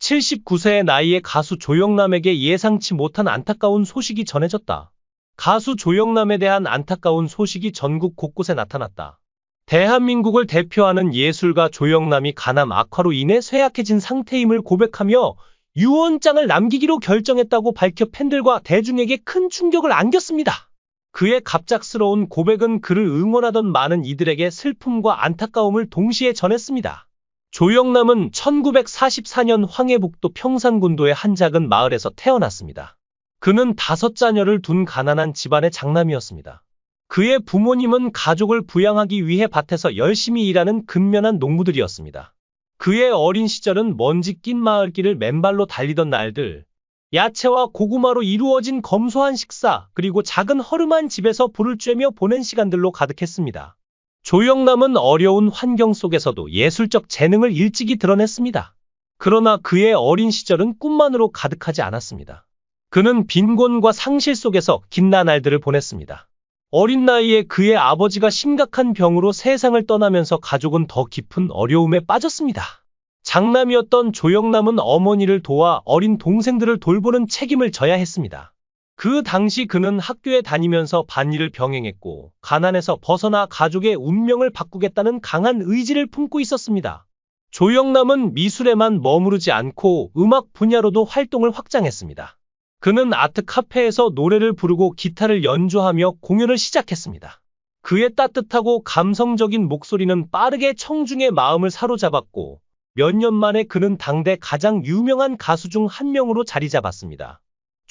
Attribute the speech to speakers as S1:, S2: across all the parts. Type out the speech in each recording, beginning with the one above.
S1: 79세의 나이에 가수 조영남에게 예상치 못한 안타까운 소식이 전해졌다. 가수 조영남에 대한 안타까운 소식이 전국 곳곳에 나타났다. 대한민국을 대표하는 예술가 조영남이 간암 악화로 인해 쇠약해진 상태임을 고백하며 유언장을 남기기로 결정했다고 밝혀 팬들과 대중에게 큰 충격을 안겼습니다. 그의 갑작스러운 고백은 그를 응원하던 많은 이들에게 슬픔과 안타까움을 동시에 전했습니다. 조영남은 1944년 황해북도 평산군도의 한 작은 마을에서 태어났습니다. 그는 5자녀를 둔 가난한 집안의 장남이었습니다. 그의 부모님은 가족을 부양하기 위해 밭에서 열심히 일하는 근면한 농부들이었습니다. 그의 어린 시절은 먼지 낀 마을길을 맨발로 달리던 날들, 야채와 고구마로 이루어진 검소한 식사, 그리고 작은 허름한 집에서 불을 쬐며 보낸 시간들로 가득했습니다. 조영남은 어려운 환경 속에서도 예술적 재능을 일찍이 드러냈습니다. 그러나 그의 어린 시절은 꿈만으로 가득하지 않았습니다. 그는 빈곤과 상실 속에서 긴 나날들을 보냈습니다. 어린 나이에 그의 아버지가 심각한 병으로 세상을 떠나면서 가족은 더 깊은 어려움에 빠졌습니다. 장남이었던 조영남은 어머니를 도와 어린 동생들을 돌보는 책임을 져야 했습니다. 그 당시 그는 학교에 다니면서 반일을 병행했고 가난에서 벗어나 가족의 운명을 바꾸겠다는 강한 의지를 품고 있었습니다. 조영남은 미술에만 머무르지 않고 음악 분야로도 활동을 확장했습니다. 그는 아트 카페에서 노래를 부르고 기타를 연주하며 공연을 시작했습니다. 그의 따뜻하고 감성적인 목소리는 빠르게 청중의 마음을 사로잡았고 몇 년 만에 그는 당대 가장 유명한 가수 중 한 명으로 자리 잡았습니다.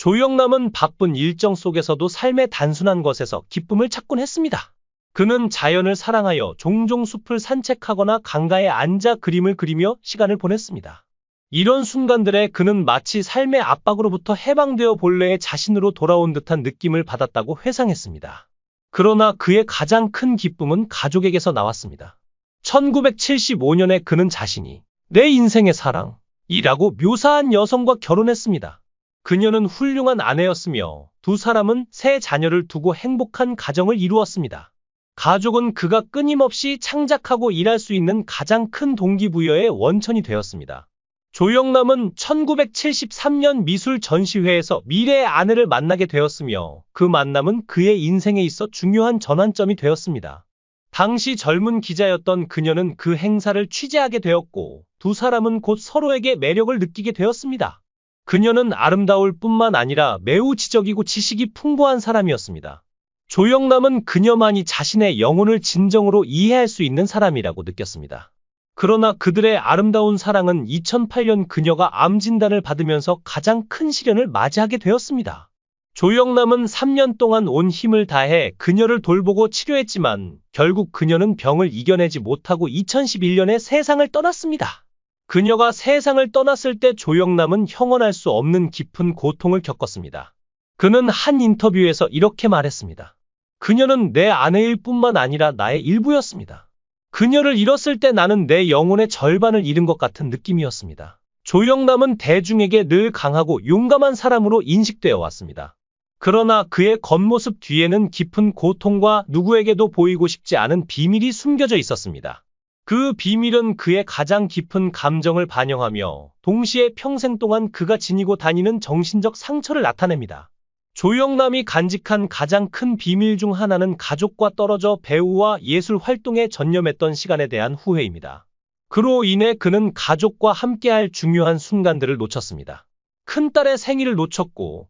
S1: 조영남은 바쁜 일정 속에서도 삶의 단순한 것에서 기쁨을 찾곤 했습니다. 그는 자연을 사랑하여 종종 숲을 산책하거나 강가에 앉아 그림을 그리며 시간을 보냈습니다. 이런 순간들에 그는 마치 삶의 압박으로부터 해방되어 본래의 자신으로 돌아온 듯한 느낌을 받았다고 회상했습니다. 그러나 그의 가장 큰 기쁨은 가족에게서 나왔습니다. 1975년에 그는 자신이 내 인생의 사랑이라고 묘사한 여성과 결혼했습니다. 그녀는 훌륭한 아내였으며 두 사람은 세 자녀를 두고 행복한 가정을 이루었습니다. 가족은 그가 끊임없이 창작하고 일할 수 있는 가장 큰 동기부여의 원천이 되었습니다. 조영남은 1973년 미술 전시회에서 미래의 아내를 만나게 되었으며 그 만남은 그의 인생에 있어 중요한 전환점이 되었습니다. 당시 젊은 기자였던 그녀는 그 행사를 취재하게 되었고 두 사람은 곧 서로에게 매력을 느끼게 되었습니다. 그녀는 아름다울 뿐만 아니라 매우 지적이고 지식이 풍부한 사람이었습니다. 조영남은 그녀만이 자신의 영혼을 진정으로 이해할 수 있는 사람이라고 느꼈습니다. 그러나 그들의 아름다운 사랑은 2008년 그녀가 암 진단을 받으면서 가장 큰 시련을 맞이하게 되었습니다. 조영남은 3년 동안 온 힘을 다해 그녀를 돌보고 치료했지만 결국 그녀는 병을 이겨내지 못하고 2011년에 세상을 떠났습니다. 그녀가 세상을 떠났을 때 조영남은 형언할 수 없는 깊은 고통을 겪었습니다. 그는 한 인터뷰에서 이렇게 말했습니다. 그녀는 내 아내일 뿐만 아니라 나의 일부였습니다. 그녀를 잃었을 때 나는 내 영혼의 절반을 잃은 것 같은 느낌이었습니다. 조영남은 대중에게 늘 강하고 용감한 사람으로 인식되어 왔습니다. 그러나 그의 겉모습 뒤에는 깊은 고통과 누구에게도 보이고 싶지 않은 비밀이 숨겨져 있었습니다. 그 비밀은 그의 가장 깊은 감정을 반영하며 동시에 평생 동안 그가 지니고 다니는 정신적 상처를 나타냅니다. 조영남이 간직한 가장 큰 비밀 중 하나는 가족과 떨어져 배우와 예술 활동에 전념했던 시간에 대한 후회입니다. 그로 인해 그는 가족과 함께할 중요한 순간들을 놓쳤습니다. 큰딸의 생일을 놓쳤고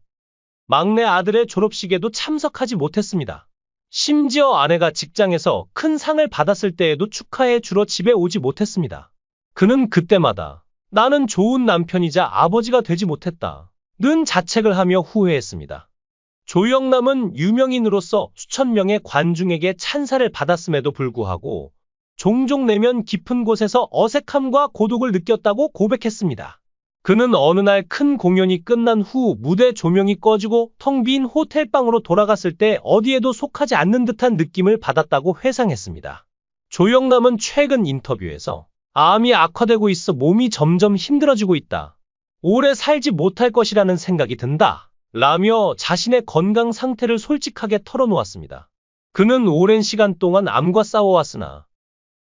S1: 막내 아들의 졸업식에도 참석하지 못했습니다. 심지어 아내가 직장에서 큰 상을 받았을 때에도 축하해 주러 집에 오지 못했습니다. 그는 그때마다 나는 좋은 남편이자 아버지가 되지 못했다 는 자책을 하며 후회했습니다. 조영남은 유명인으로서 수천 명의 관중에게 찬사를 받았음에도 불구하고 종종 내면 깊은 곳에서 어색함과 고독을 느꼈다고 고백했습니다. 그는 어느 날 큰 공연이 끝난 후 무대 조명이 꺼지고 텅 빈 호텔방으로 돌아갔을 때 어디에도 속하지 않는 듯한 느낌을 받았다고 회상했습니다. 조영남은 최근 인터뷰에서 암이 악화되고 있어 몸이 점점 힘들어지고 있다. 오래 살지 못할 것이라는 생각이 든다. 라며 자신의 건강 상태를 솔직하게 털어놓았습니다. 그는 오랜 시간 동안 암과 싸워왔으나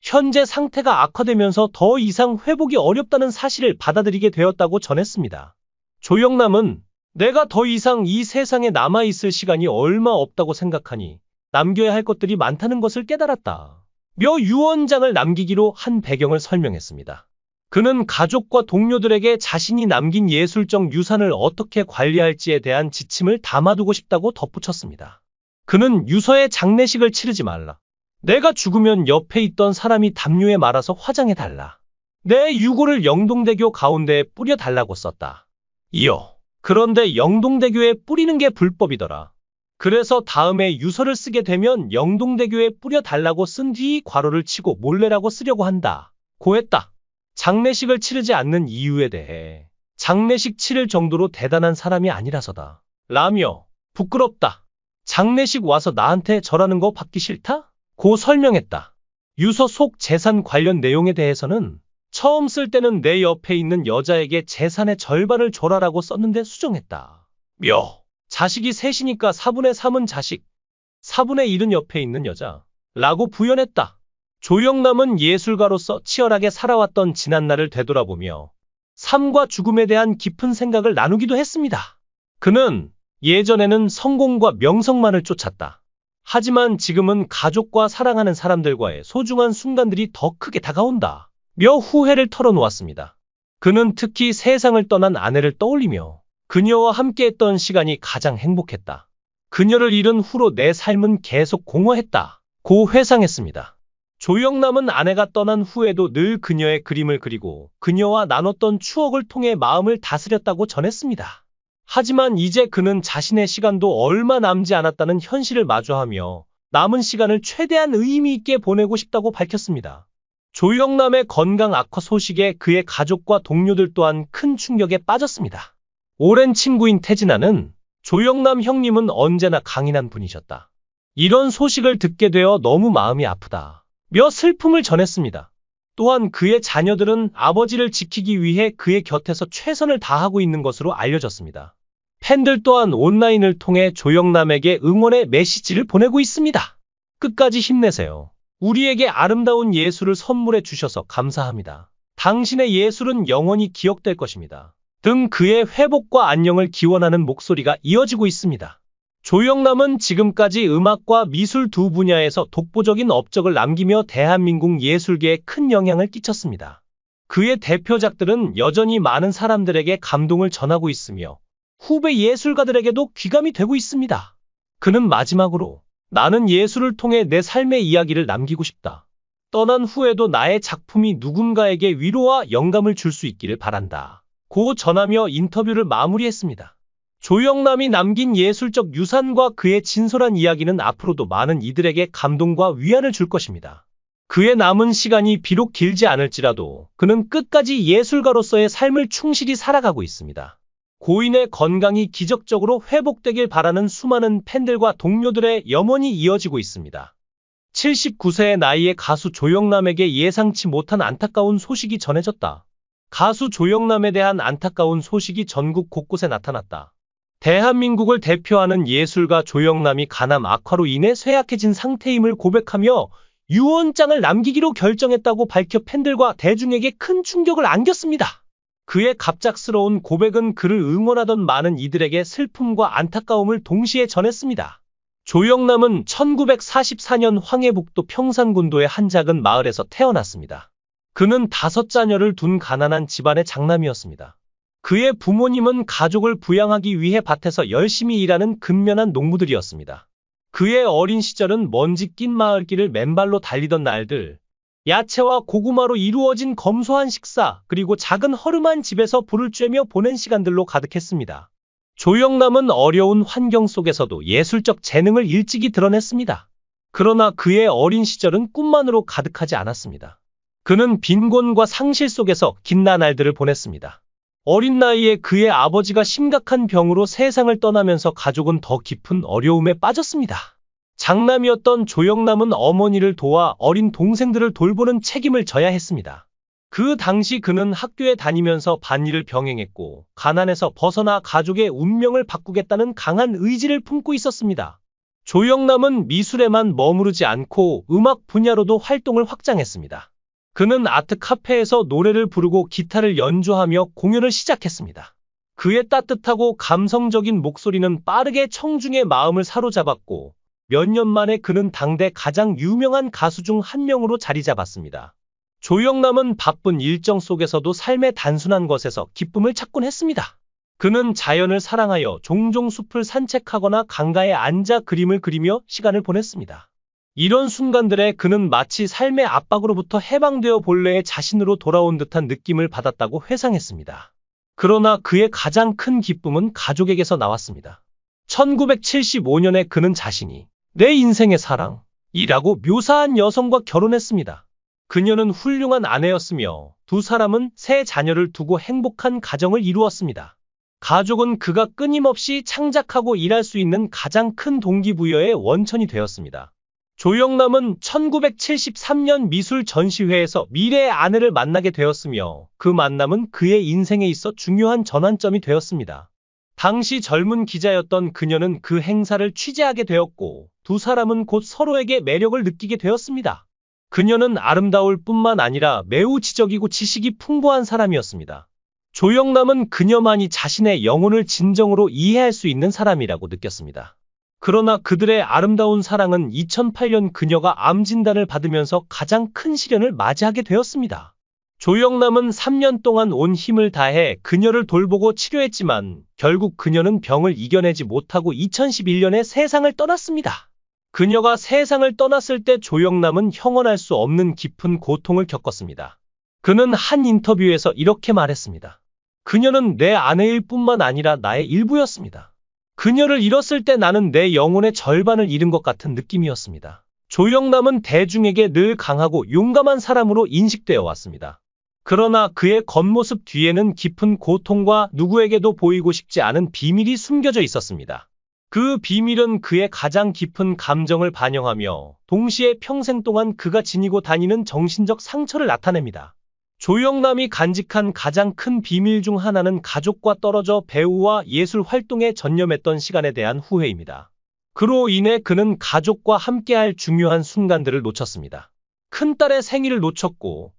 S1: 현재 상태가 악화되면서 더 이상 회복이 어렵다는 사실을 받아들이게 되었다고 전했습니다. 조영남은 내가 더 이상 이 세상에 남아있을 시간이 얼마 없다고 생각하니 남겨야 할 것들이 많다는 것을 깨달았다. 며 유언장을 남기기로 한 배경을 설명했습니다. 그는 가족과 동료들에게 자신이 남긴 예술적 유산을 어떻게 관리할지에 대한 지침을 담아두고 싶다고 덧붙였습니다. 그는 유서에 장례식을 치르지 말라. 내가 죽으면 옆에 있던 사람이 담요에 말아서 화장해달라. 내 유골을 영동대교 가운데에 뿌려달라고 썼다. 이어 그런데 영동대교에 뿌리는 게 불법이더라. 그래서 다음에 유서를 쓰게 되면 영동대교에 뿌려달라고 쓴 뒤 괄호를 치고 몰래라고 쓰려고 한다. 고했다. 장례식을 치르지 않는 이유에 대해 장례식 치를 정도로 대단한 사람이 아니라서다. 라며 부끄럽다. 장례식 와서 나한테 절하는 거 받기 싫다? 고 설명했다. 유서 속 재산 관련 내용에 대해서는 처음 쓸 때는 내 옆에 있는 여자에게 재산의 절반을 줘라라고 썼는데 수정했다. 며 자식이 셋이니까 4분의 3은 자식, 4분의 1은 옆에 있는 여자 라고 부연했다. 조영남은 예술가로서 치열하게 살아왔던 지난날을 되돌아보며 삶과 죽음에 대한 깊은 생각을 나누기도 했습니다. 그는 예전에는 성공과 명성만을 쫓았다. 하지만 지금은 가족과 사랑하는 사람들과의 소중한 순간들이 더 크게 다가온다. 며 후회를 털어놓았습니다. 그는 특히 세상을 떠난 아내를 떠올리며 그녀와 함께했던 시간이 가장 행복했다. 그녀를 잃은 후로 내 삶은 계속 공허했다. 고 회상했습니다. 조영남은 아내가 떠난 후에도 늘 그녀의 그림을 그리고 그녀와 나눴던 추억을 통해 마음을 다스렸다고 전했습니다. 하지만 이제 그는 자신의 시간도 얼마 남지 않았다는 현실을 마주하며 남은 시간을 최대한 의미 있게 보내고 싶다고 밝혔습니다. 조영남의 건강 악화 소식에 그의 가족과 동료들 또한 큰 충격에 빠졌습니다. 오랜 친구인 태진아는 조영남 형님은 언제나 강인한 분이셨다. 이런 소식을 듣게 되어 너무 마음이 아프다. 며 슬픔을 전했습니다. 또한 그의 자녀들은 아버지를 지키기 위해 그의 곁에서 최선을 다하고 있는 것으로 알려졌습니다. 팬들 또한 온라인을 통해 조영남에게 응원의 메시지를 보내고 있습니다. 끝까지 힘내세요. 우리에게 아름다운 예술을 선물해 주셔서 감사합니다. 당신의 예술은 영원히 기억될 것입니다. 등 그의 회복과 안녕을 기원하는 목소리가 이어지고 있습니다. 조영남은 지금까지 음악과 미술 두 분야에서 독보적인 업적을 남기며 대한민국 예술계에 큰 영향을 끼쳤습니다. 그의 대표작들은 여전히 많은 사람들에게 감동을 전하고 있으며 후배 예술가들에게도 귀감이 되고 있습니다. 그는 마지막으로 나는 예술을 통해 내 삶의 이야기를 남기고 싶다. 떠난 후에도 나의 작품이 누군가에게 위로와 영감을 줄 수 있기를 바란다. 고 전하며 인터뷰를 마무리했습니다. 조영남이 남긴 예술적 유산과 그의 진솔한 이야기는 앞으로도 많은 이들에게 감동과 위안을 줄 것입니다. 그의 남은 시간이 비록 길지 않을지라도 그는 끝까지 예술가로서의 삶을 충실히 살아가고 있습니다. 고인의 건강이 기적적으로 회복되길 바라는 수많은 팬들과 동료들의 염원이 이어지고 있습니다. 79세의 나이에 가수 조영남에게 예상치 못한 안타까운 소식이 전해졌다. 가수 조영남에 대한 안타까운 소식이 전국 곳곳에 나타났다. 대한민국을 대표하는 예술가 조영남이 간암 악화로 인해 쇠약해진 상태임을 고백하며 유언장을 남기기로 결정했다고 밝혀 팬들과 대중에게 큰 충격을 안겼습니다. 그의 갑작스러운 고백은 그를 응원하던 많은 이들에게 슬픔과 안타까움을 동시에 전했습니다. 조영남은 1944년 황해북도 평산군도의 한 작은 마을에서 태어났습니다. 그는 5자녀를 둔 가난한 집안의 장남이었습니다. 그의 부모님은 가족을 부양하기 위해 밭에서 열심히 일하는 근면한 농부들이었습니다. 그의 어린 시절은 먼지 낀 마을길을 맨발로 달리던 날들, 야채와 고구마로 이루어진 검소한 식사, 그리고 작은 허름한 집에서 불을 쬐며 보낸 시간들로 가득했습니다. 조영남은 어려운 환경 속에서도 예술적 재능을 일찍이 드러냈습니다. 그러나 그의 어린 시절은 꿈만으로 가득하지 않았습니다. 그는 빈곤과 상실 속에서 긴 나날들을 보냈습니다. 어린 나이에 그의 아버지가 심각한 병으로 세상을 떠나면서 가족은 더 깊은 어려움에 빠졌습니다. 장남이었던 조영남은 어머니를 도와 어린 동생들을 돌보는 책임을 져야 했습니다. 그 당시 그는 학교에 다니면서 반일을 병행했고 가난에서 벗어나 가족의 운명을 바꾸겠다는 강한 의지를 품고 있었습니다. 조영남은 미술에만 머무르지 않고 음악 분야로도 활동을 확장했습니다. 그는 아트 카페에서 노래를 부르고 기타를 연주하며 공연을 시작했습니다. 그의 따뜻하고 감성적인 목소리는 빠르게 청중의 마음을 사로잡았고 몇 년 만에 그는 당대 가장 유명한 가수 중 한 명으로 자리 잡았습니다. 조영남은 바쁜 일정 속에서도 삶의 단순한 것에서 기쁨을 찾곤 했습니다. 그는 자연을 사랑하여 종종 숲을 산책하거나 강가에 앉아 그림을 그리며 시간을 보냈습니다. 이런 순간들에 그는 마치 삶의 압박으로부터 해방되어 본래의 자신으로 돌아온 듯한 느낌을 받았다고 회상했습니다. 그러나 그의 가장 큰 기쁨은 가족에게서 나왔습니다. 1975년에 그는 자신이 내 인생의 사랑이라고 묘사한 여성과 결혼했습니다. 그녀는 훌륭한 아내였으며 두 사람은 세 자녀를 두고 행복한 가정을 이루었습니다. 가족은 그가 끊임없이 창작하고 일할 수 있는 가장 큰 동기부여의 원천이 되었습니다. 조영남은 1973년 미술 전시회에서 미래의 아내를 만나게 되었으며 그 만남은 그의 인생에 있어 중요한 전환점이 되었습니다. 당시 젊은 기자였던 그녀는 그 행사를 취재하게 되었고 두 사람은 곧 서로에게 매력을 느끼게 되었습니다. 그녀는 아름다울 뿐만 아니라 매우 지적이고 지식이 풍부한 사람이었습니다. 조영남은 그녀만이 자신의 영혼을 진정으로 이해할 수 있는 사람이라고 느꼈습니다. 그러나 그들의 아름다운 사랑은 2008년 그녀가 암 진단을 받으면서 가장 큰 시련을 맞이하게 되었습니다. 조영남은 3년 동안 온 힘을 다해 그녀를 돌보고 치료했지만 결국 그녀는 병을 이겨내지 못하고 2011년에 세상을 떠났습니다. 그녀가 세상을 떠났을 때 조영남은 형언할 수 없는 깊은 고통을 겪었습니다. 그는 한 인터뷰에서 이렇게 말했습니다. 그녀는 내 아내일 뿐만 아니라 나의 일부였습니다. 그녀를 잃었을 때 나는 내 영혼의 절반을 잃은 것 같은 느낌이었습니다. 조영남은 대중에게 늘 강하고 용감한 사람으로 인식되어 왔습니다. 그러나 그의 겉모습 뒤에는 깊은 고통과 누구에게도 보이고 싶지 않은 비밀이 숨겨져 있었습니다. 그 비밀은 그의 가장 깊은 감정을 반영하며 동시에 평생 동안 그가 지니고 다니는 정신적 상처를 나타냅니다. 조영남이 간직한 가장 큰 비밀 중 하나는 가족과 떨어져 배우와 예술 활동에 전념했던 시간에 대한 후회입니다. 그로 인해 그는 가족과 함께할 중요한 순간들을 놓쳤습니다. 큰딸의 생일을 놓쳤고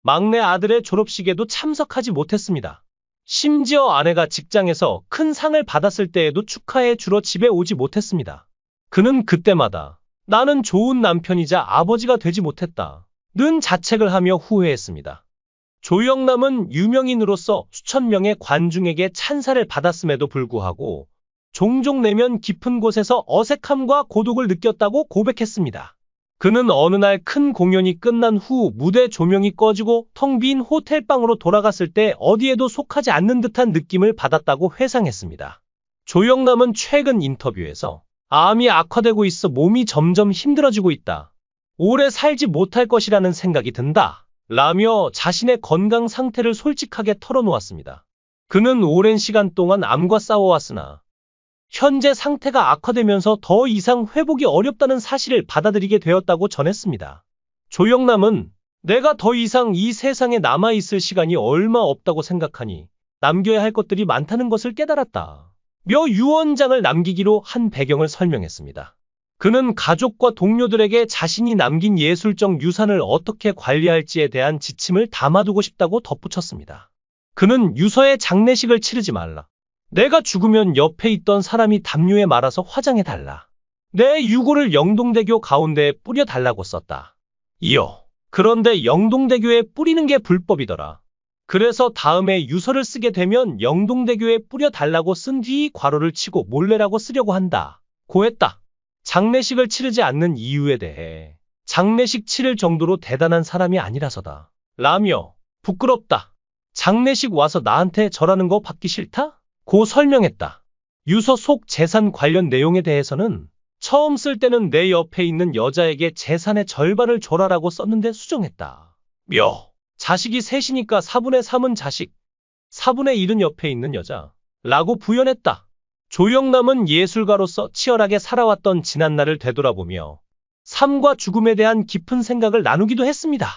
S1: 막내 아들의 졸업식에도 참석하지 못했습니다. 심지어 아내가 직장에서 큰 상을 받았을 때에도 축하해 주러 집에 오지 못했습니다. 그는 그때마다 나는 좋은 남편이자 아버지가 되지 못했다 는 자책을 하며 후회했습니다. 조영남은 유명인으로서 수천 명의 관중에게 찬사를 받았음에도 불구하고 종종 내면 깊은 곳에서 어색함과 고독을 느꼈다고 고백했습니다. 그는 어느 날 큰 공연이 끝난 후 무대 조명이 꺼지고 텅 빈 호텔방으로 돌아갔을 때 어디에도 속하지 않는 듯한 느낌을 받았다고 회상했습니다. 조영남은 최근 인터뷰에서 암이 악화되고 있어 몸이 점점 힘들어지고 있다. 오래 살지 못할 것이라는 생각이 든다. 라며 자신의 건강 상태를 솔직하게 털어놓았습니다. 그는 오랜 시간 동안 암과 싸워왔으나 현재 상태가 악화되면서 더 이상 회복이 어렵다는 사실을 받아들이게 되었다고 전했습니다. 조영남은 내가 더 이상 이 세상에 남아있을 시간이 얼마 없다고 생각하니 남겨야 할 것들이 많다는 것을 깨달았다. 며 유언장을 남기기로 한 배경을 설명했습니다. 그는 가족과 동료들에게 자신이 남긴 예술적 유산을 어떻게 관리할지에 대한 지침을 담아두고 싶다고 덧붙였습니다. 그는 유서에 장례식을 치르지 말라. 내가 죽으면 옆에 있던 사람이 담요에 말아서 화장해달라. 내 유골을 영동대교 가운데에 뿌려달라고 썼다. 이어 그런데 영동대교에 뿌리는 게 불법이더라. 그래서 다음에 유서를 쓰게 되면 영동대교에 뿌려달라고 쓴 뒤 괄호를 치고 몰래라고 쓰려고 한다. 고했다. 장례식을 치르지 않는 이유에 대해 장례식 치를 정도로 대단한 사람이 아니라서다. 라며 부끄럽다. 장례식 와서 나한테 절하는 거 받기 싫다? 고 설명했다. 유서 속 재산 관련 내용에 대해서는 처음 쓸 때는 내 옆에 있는 여자에게 재산의 절반을 줘라라고 썼는데 수정했다. 며 자식이 셋이니까 4분의 3은 자식, 4분의 1은 옆에 있는 여자 라고 부연했다. 조영남은 예술가로서 치열하게 살아왔던 지난날을 되돌아보며 삶과 죽음에 대한 깊은 생각을 나누기도 했습니다.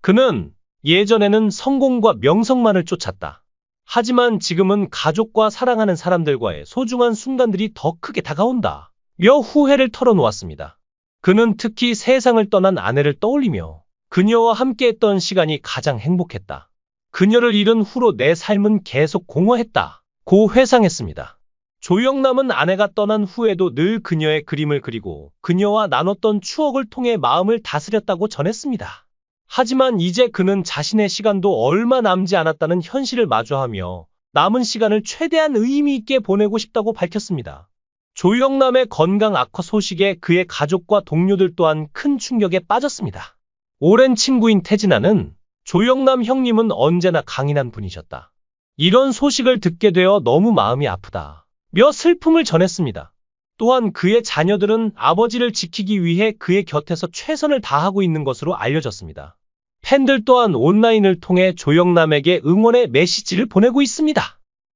S1: 그는 예전에는 성공과 명성만을 쫓았다. 하지만 지금은 가족과 사랑하는 사람들과의 소중한 순간들이 더 크게 다가온다. 후회를 털어놓았습니다. 그는 특히 세상을 떠난 아내를 떠올리며 그녀와 함께했던 시간이 가장 행복했다. 그녀를 잃은 후로 내 삶은 계속 공허했다. 고 회상했습니다. 조영남은 아내가 떠난 후에도 늘 그녀의 그림을 그리고 그녀와 나눴던 추억을 통해 마음을 다스렸다고 전했습니다. 하지만 이제 그는 자신의 시간도 얼마 남지 않았다는 현실을 마주하며 남은 시간을 최대한 의미 있게 보내고 싶다고 밝혔습니다. 조영남의 건강 악화 소식에 그의 가족과 동료들 또한 큰 충격에 빠졌습니다. 오랜 친구인 태진아는 조영남 형님은 언제나 강인한 분이셨다. 이런 소식을 듣게 되어 너무 마음이 아프다. 며 슬픔을 전했습니다. 또한 그의 자녀들은 아버지를 지키기 위해 그의 곁에서 최선을 다하고 있는 것으로 알려졌습니다. 팬들 또한 온라인을 통해 조영남에게 응원의 메시지를 보내고 있습니다.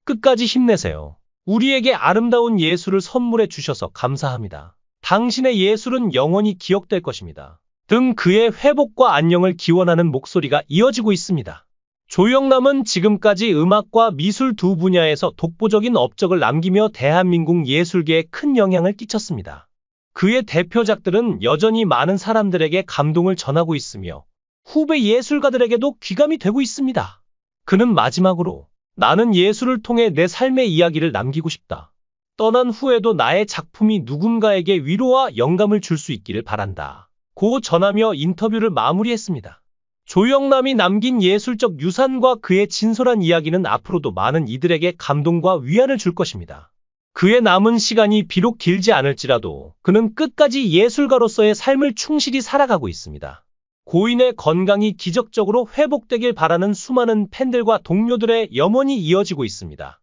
S1: 끝까지 힘내세요. 우리에게 아름다운 예술을 선물해 주셔서 감사합니다. 당신의 예술은 영원히 기억될 것입니다. 등 그의 회복과 안녕을 기원하는 목소리가 이어지고 있습니다. 조영남은 지금까지 음악과 미술 두 분야에서 독보적인 업적을 남기며 대한민국 예술계에 큰 영향을 끼쳤습니다. 그의 대표작들은 여전히 많은 사람들에게 감동을 전하고 있으며 후배 예술가들에게도 귀감이 되고 있습니다. 그는 마지막으로 나는 예술을 통해 내 삶의 이야기를 남기고 싶다. 떠난 후에도 나의 작품이 누군가에게 위로와 영감을 줄 수 있기를 바란다. 고 전하며 인터뷰를 마무리했습니다. 조영남이 남긴 예술적 유산과 그의 진솔한 이야기는 앞으로도 많은 이들에게 감동과 위안을 줄 것입니다. 그의 남은 시간이 비록 길지 않을지라도 그는 끝까지 예술가로서의 삶을 충실히 살아가고 있습니다. 고인의 건강이 기적적으로 회복되길 바라는 수많은 팬들과 동료들의 염원이 이어지고 있습니다.